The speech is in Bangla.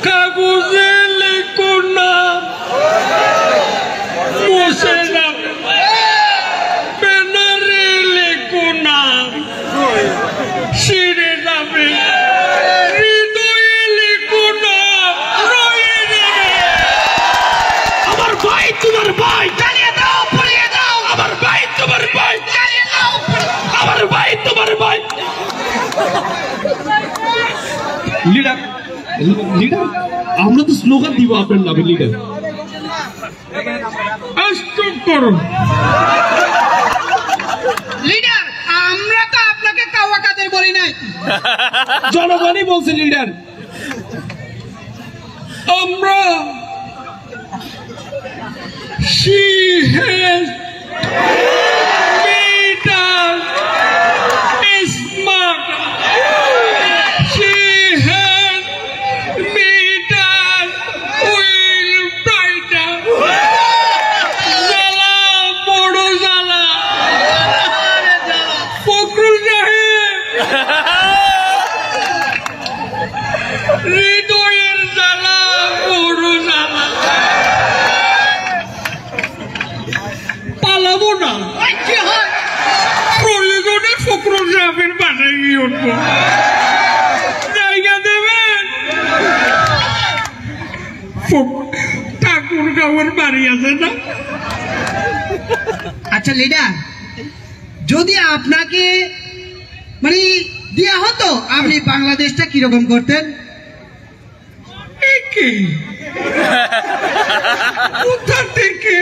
কাগজে লিখো না মুছে যাবে, ব্যানারে লিখো না ছিঁড়ে যাবে, হৃদয়ে লিখো না রয়ে যাবে। আমার ভাই তোমার ভাই, জ্বালিয়ে দাও পুড়িয়ে দাও। আমার ভাই তোমার ভাই, জ্বালিয়ে দাও। আমার ভাই তোমার ভাই। লিডার লিডার আমরা তো স্লোগান দিব আপনার নামে। লিডার স্টপ করো। লিডার আমরা তো আপনাকে কাওয়া কাদের বলি নাই, জনগণই বলছে। লিডার আমরা she has made us smart. She has made us will brighter. জ্বালা বড় জ্বালা ফখরুল সাহেব, হৃদয়ের জ্বালা বড় জ্বালা। পালাবো না, প্রয়োজনে ফখরুল সাহেবের বাসায় গিয়ে উঠবো। জায়গা দেবেন? ঠাকুর গাঁয়ের বাড়ি আছে না? আচ্ছা লিডার, যদি আপনাকে মানে দেয়া হতো আপনি বাংলাদেশটা কিরকম করতেন? কোথা থেকে